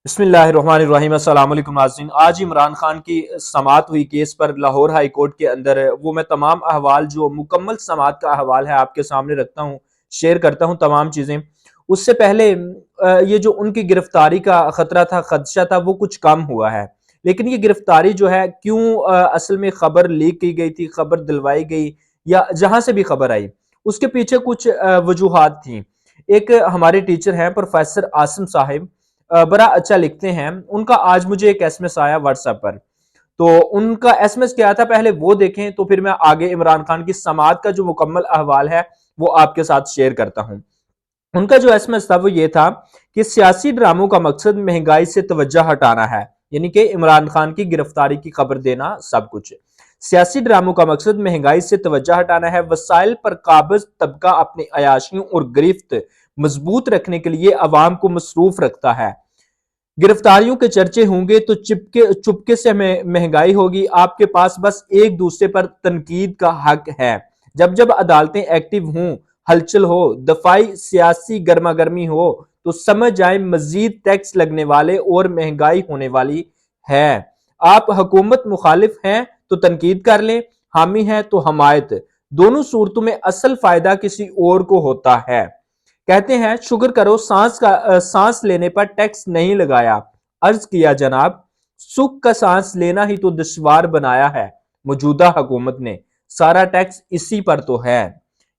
بسم اللہ الرحمن الرحیم۔ السلام علیکم ناظرین۔ آج عمران خان کی سماعت ہوئی کیس پر لاہور ہائی کورٹ کے اندر وہ میں تمام احوال جو مکمل سماعت کا احوال ہے آپ کے سامنے رکھتا ہوں، شیئر کرتا ہوں تمام چیزیں۔ اس سے پہلے یہ جو ان کی گرفتاری کا خطرہ تھا، خدشہ تھا، وہ کچھ کم ہوا ہے، لیکن یہ گرفتاری جو ہے کیوں اصل میں خبر لیک کی گئی تھی، خبر دلوائی گئی یا جہاں سے بھی خبر آئی، اس کے پیچھے کچھ وجوہات تھیں۔ ایک ہمارے ٹیچر ہیں پروفیسر عاصم صاحب، بڑا اچھا لکھتے ہیں، ان کا آج مجھے ایک ایس ایم ایس آیا واٹس ایپ پر۔ تو ان کا ایس ایم ایس کیا تھا پہلے وہ دیکھیں، تو پھر میں آگے عمران خان کی سماعت کا جو مکمل احوال ہے وہ آپ کے ساتھ شیئر کرتا ہوں۔ ان کا جو ایس ایم ایس تھا وہ یہ تھا کہ سیاسی ڈراموں کا مقصد مہنگائی سے توجہ ہٹانا ہے، یعنی کہ عمران خان کی گرفتاری کی خبر دینا سب کچھ۔ سیاسی ڈراموں کا مقصد مہنگائی سے توجہ ہٹانا ہے، وسائل پر قابض طبقہ اپنی عیاشیوں اور گرفت مضبوط رکھنے کے لیے عوام کو مصروف رکھتا ہے۔ گرفتاریوں کے چرچے ہوں گے تو چپکے سے مہنگائی ہوگی، آپ کے پاس بس ایک دوسرے پر تنقید کا حق ہے۔ جب جب عدالتیں ایکٹیو ہوں، ہلچل ہو، دفاعی سیاسی گرما گرمی ہو، تو سمجھ جائیں مزید ٹیکس لگنے والے اور مہنگائی ہونے والی ہے۔ آپ حکومت مخالف ہیں تو تنقید کر لیں، حامی ہیں تو حمایت، دونوں صورتوں میں اصل فائدہ کسی اور کو ہوتا ہے۔ کہتے ہیں شکر کرو سانس لینے پر ٹیکس نہیں لگایا، عرض کیا جناب سکھ کا سانس لینا ہی تو دشوار بنایا ہے موجودہ حکومت نے، سارا ٹیکس اسی پر تو ہے۔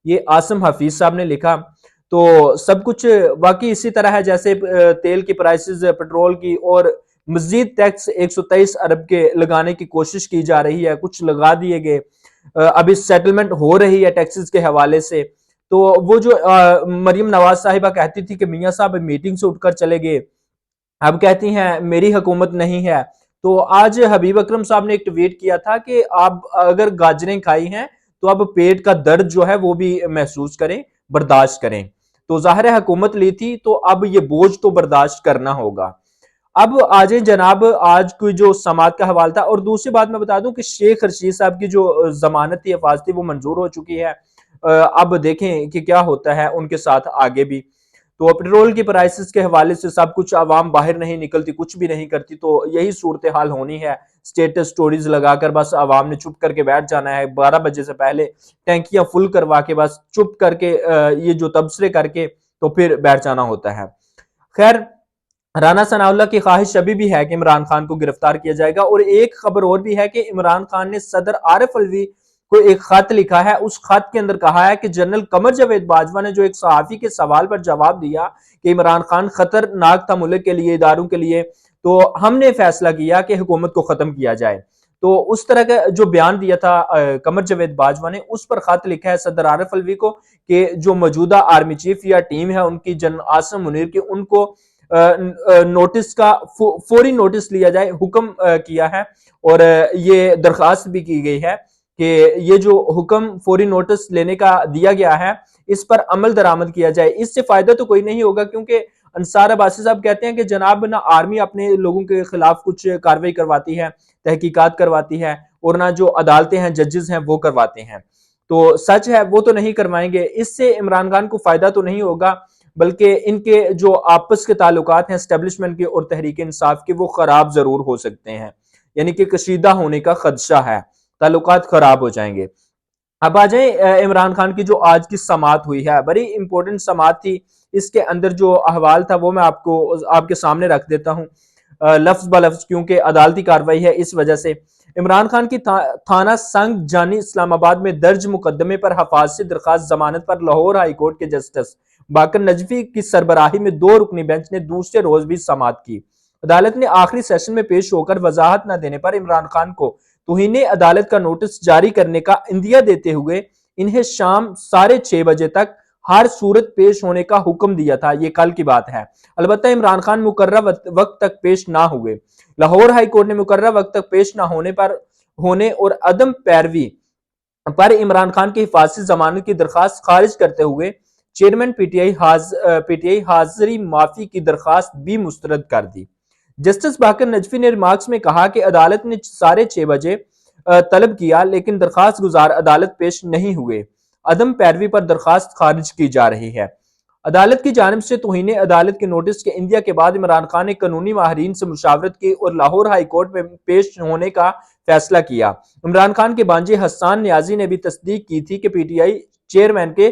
یہ عاصم حفیظ صاحب نے لکھا۔ تو سب کچھ واقعی اسی طرح ہے جیسے تیل کی پرائسز، پیٹرول کی، اور مزید ٹیکس 123 ارب کے لگانے کی کوشش کی جا رہی ہے، کچھ لگا دیے گئے، ابھی سیٹلمنٹ ہو رہی ہے ٹیکسز کے حوالے سے۔ تو وہ جو مریم نواز صاحبہ کہتی تھی کہ میاں صاحب میٹنگ سے اٹھ کر چلے گئے، اب کہتی ہیں میری حکومت نہیں ہے۔ تو آج حبیب اکرم صاحب نے ایک ٹویٹ کیا تھا کہ آپ اگر گاجریں کھائی ہیں تو اب پیٹ کا درد جو ہے وہ بھی محسوس کریں، برداشت کریں۔ تو ظاہر حکومت لی تھی تو اب یہ بوجھ تو برداشت کرنا ہوگا۔ اب آجیں جناب، آج کوئی جو سماعت کا حوال تھا، اور دوسری بات میں بتا دوں کہ شیخ رشید صاحب کی جو ضمانت تھی، حفاظت تھی، وہ منظور ہو چکی ہے۔ اب دیکھیں کہ کیا ہوتا ہے ان کے ساتھ آگے بھی۔ تو پیٹرول کی پرائسز کے حوالے سے سب کچھ، عوام باہر نہیں نکلتی، کچھ بھی نہیں کرتی، تو یہی صورتحال ہونی ہے۔ سٹیٹس سٹوریز لگا کر بس عوام نے چپ کر کے بیٹھ جانا ہے، 12 بجے سے پہلے ٹینکیاں فل کروا کے بس چپ کر کے یہ جو تبصرے کر کے تو پھر بیٹھ جانا ہوتا ہے۔ خیر، رانا ثناء اللہ کی خواہش ابھی بھی ہے کہ عمران خان کو گرفتار کیا جائے گا، اور ایک خبر اور بھی ہے کہ عمران خان نے صدر عارف الوی کو ایک خط لکھا ہے۔ اس خط کے اندر کہا ہے کہ جنرل قمر جاوید باجوہ نے جو ایک صحافی کے سوال پر جواب دیا کہ عمران خان خطرناک تھا ملک کے لیے، اداروں کے لیے، تو ہم نے فیصلہ کیا کہ حکومت کو ختم کیا جائے۔ تو اس طرح کا جو بیان دیا تھا قمر جاوید باجوہ نے، اس پر خط لکھا ہے صدر عارف الوی کو کہ جو موجودہ آرمی چیف یا ٹیم ہے ان کی، جنرل عاصم منیر کی، ان کو نوٹس کا فوری نوٹس لیا جائے، حکم کیا ہے، اور یہ درخواست بھی کی گئی ہے کہ یہ جو حکم فوری نوٹس لینے کا دیا گیا ہے اس پر عمل درآمد کیا جائے۔ اس سے فائدہ تو کوئی نہیں ہوگا، کیونکہ انصار عباسی صاحب کہتے ہیں کہ جناب نہ آرمی اپنے لوگوں کے خلاف کچھ کاروائی کرواتی ہے، تحقیقات کرواتی ہے، اور نہ جو عدالتیں ہیں، ججز ہیں، وہ کرواتے ہیں۔ تو سچ ہے وہ تو نہیں کروائیں گے، اس سے عمران خان کو فائدہ تو نہیں ہوگا، بلکہ ان کے جو آپس کے تعلقات ہیں اسٹیبلشمنٹ کے اور تحریک انصاف کے، وہ خراب ضرور ہو سکتے ہیں، یعنی کہ کشیدہ ہونے کا خدشہ ہے، تعلقات خراب ہو جائیں گے۔ اب آ جائیں عمران خان کی جو آج کی سماعت ہوئی ہے، بڑی امپورٹنٹ سماعت تھی۔ اس کے اندر جو احوال تھا وہ میں آپ کے سامنے رکھ دیتا ہوں لفظ بلفظ، کیونکہ عدالتی کاروائی ہے اس وجہ سے۔ عمران خان کی تھانہ سنگ جانی اسلام آباد میں درج مقدمے پر حفاظتی درخواست ضمانت پر لاہور ہائی کورٹ کے جسٹس باقر نجفی کی سربراہی میں 2 رکنی بینچ نے دوسرے روز بھی سماعت کی۔ عدالت نے آخری سیشن میں پیش ہو کر وضاحت نہ دینے پر عمران خان کو توہین عدالت کا نوٹس جاری کرنے کا عندیہ دیتے ہوئے انہیں شام 6:30 بجے تک ہر صورت پیش ہونے کا حکم دیا تھا۔ یہ کل کی بات ہے۔ البتہ عمران خان مقررہ وقت تک پیش نہ ہوئے۔ لاہور ہائی کورٹ نے مقررہ وقت تک پیش نہ ہونے اور عدم پیروی پر عمران خان کی حفاظتی ضمانت کی درخواست خارج کرتے ہوئے چیئرمین پی ٹی آئی حاضری معافی کی درخواست بھی مسترد کر دی۔ جسٹس باقر نجفی نے ریمارکس میں کہا کہ عدالت نے 6:30 بجے طلب کیا، لیکن درخواست گزار عدالت پیش نہیں ہوئے، عدم پیروی پر درخواست خارج کی جا رہی ہے۔ عدالت کی جانب سے توہین عدالت کے نوٹس کے اندیا کے بعد عمران خان نے قانونی ماہرین سے مشاورت کی اور لاہور ہائی کورٹ میں پیش ہونے کا فیصلہ کیا۔ عمران خان کے بانجے حسان نیازی نے بھی تصدیق کی تھی کہ پی ٹی آئی چیئرمین کے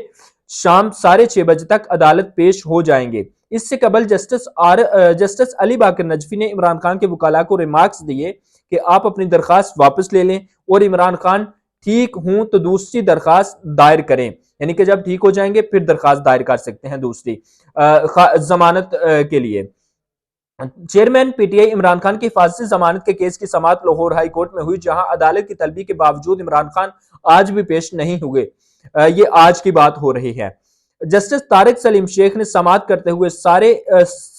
شام 6:30 بجے تک عدالت پیش ہو جائیں گے۔ اس سے قبل جسٹس علی باقر نجفی نے عمران خان کے وکلاء کو ریمارکس دیے کہ آپ اپنی درخواست واپس لے لیں اور عمران خان ٹھیک ہوں تو دوسری درخواست دائر کریں، یعنی کہ جب ٹھیک ہو جائیں گے پھر درخواست دائر کر سکتے ہیں دوسری ضمانت کے لیے۔ Chairman P T I Imran Khan کی حفاظتی ضمانت کے کیس کی سماعت لاہور ہائی کورٹ میں ہوئی، جہاں عدالت کی طلبی کے باوجود عمران خان آج بھی پیش نہیں ہوئے۔ یہ آج کی بات ہو رہی ہے۔ جسٹس طارق سلیم شیخ نے سماعت کرتے ہوئے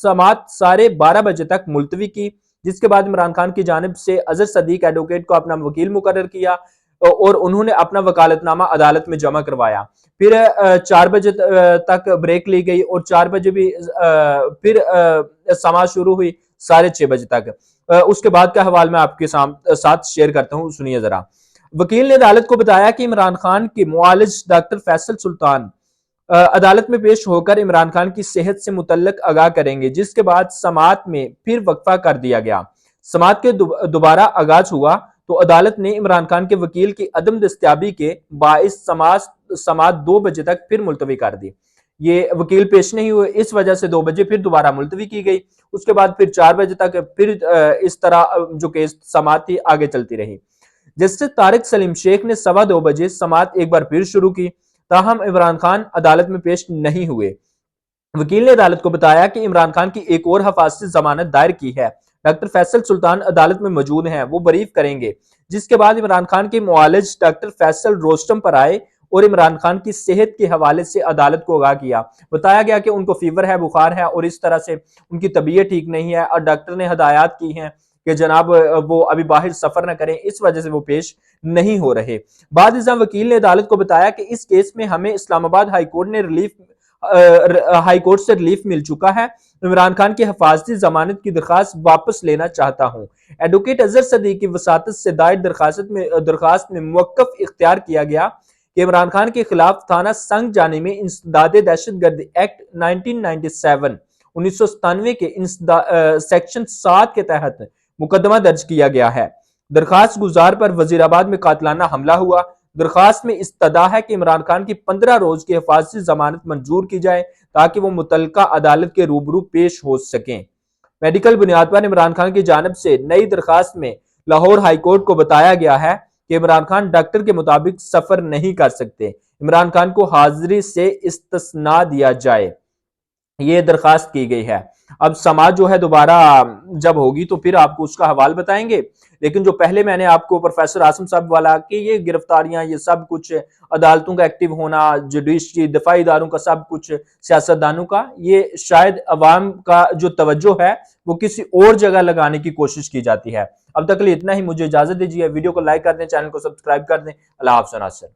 سماعت 12:30 بجے تک ملتوی کی، جس کے بعد عمران خان کی جانب سے اظہر صدیق ایڈوکیٹ کو اپنا وکیل مقرر کیا اور انہوں نے اپنا وکالت نامہ عدالت میں جمع کروایا۔ پھر 4 بجے تک بریک لی گئی اور 4 بجے بھی پھر سماعت شروع ہوئی 6:30 بجے تک۔ اس کے بعد کا حوال میں آپ کے ساتھ شیئر کرتا ہوں، سنیے ذرا۔ وکیل نے عدالت کو بتایا کہ عمران خان کے معالج ڈاکٹر فیصل سلطان عدالت میں پیش ہو کر عمران خان کی صحت سے متعلق آگاہ کریں گے، جس کے بعد سماعت میں پھر وقفہ کر دیا گیا۔ سماعت کے دوبارہ آغاز ہوا تو عدالت نے عمران خان کے وکیل کی عدم دستیابی کے باعث سماعت 2 بجے تک پھر ملتوی کر دی۔ یہ وکیل پیش نہیں ہوئے، اس وجہ سے 2 بجے پھر دوبارہ ملتوی کی گئی۔ اس کے بعد پھر 4 بجے تک پھر اس طرح جو کیس سماعت تھی آگے چلتی رہی۔ جسٹس طارق سلیم شیخ نے 2:15 بجے سماعت ایک بار پھر شروع کی، تاہم عمران خان عدالت میں پیش نہیں ہوئے۔ وکیل نے عدالت کو بتایا کہ عمران خان کی ایک اور حفاظتی ضمانت دائر کی ہے، ڈاکٹر فیصل سلطان عدالت میں موجود ہیں، وہ بریف کریں گے، جس کے بعد عمران خان کے معالج ڈاکٹر فیصل روسٹم پر آئے اور عمران خان کی صحت کے حوالے سے عدالت کو آگاہ کیا۔ بتایا گیا کہ ان کو فیور ہے، بخار ہے اور اس طرح سے ان کی طبیعت ٹھیک نہیں ہے اور ڈاکٹر نے ہدایات کی ہیں کہ جناب وہ ابھی باہر سفر نہ کریں، اس وجہ سے وہ پیش نہیں ہو رہے۔ بعد ازاں وکیل نے عدالت کو بتایا کہ اس کیس میں ہمیں اسلام آباد ہائی کورٹ سے ریلیف مل چکا ہے، عمران خان کی حفاظتی ضمانت کی درخواست واپس لینا چاہتا ہوں۔ ایڈوکیٹ اظہر صدیق کی وساطت سے دائر درخواست میں موقف اختیار کیا گیا کہ عمران خان کے خلاف تھانہ سنگ جانی میں انسداد دہشت گردی ایکٹ 1997 کے سیکشن 7 کے تحت مقدمہ درج کیا گیا ہے۔ درخواست گزار پر وزیر آباد میں قاتلانہ حملہ ہوا۔ درخواست میں استدعا ہے کہ عمران خان کی 15 روز کی حفاظتی ضمانت منظور کی جائے تاکہ وہ متعلقہ عدالت کے روبرو پیش ہو سکیں۔ میڈیکل بنیاد پر عمران خان کی جانب سے نئی درخواست میں لاہور ہائی کورٹ کو بتایا گیا ہے کہ عمران خان ڈاکٹر کے مطابق سفر نہیں کر سکتے، عمران خان کو حاضری سے استثناء دیا جائے، یہ درخواست کی گئی ہے۔ اب سماعت جو ہے دوبارہ جب ہوگی تو پھر آپ کو اس کا حوال بتائیں گے، لیکن جو پہلے میں نے آپ کو پروفیسر عاصم صاحب والا کہ یہ گرفتاریاں، یہ سب کچھ عدالتوں کا ایکٹیو ہونا، جوڈیشری دفاعی اداروں کا سب کچھ، سیاستدانوں کا، یہ شاید عوام کا جو توجہ ہے وہ کسی اور جگہ لگانے کی کوشش کی جاتی ہے۔ اب تک کے لیے اتنا ہی، مجھے اجازت دیجیے، ویڈیو کو لائک کر دیں، چینل کو سبسکرائب کر دیں۔ اللہ حافظ ناصر۔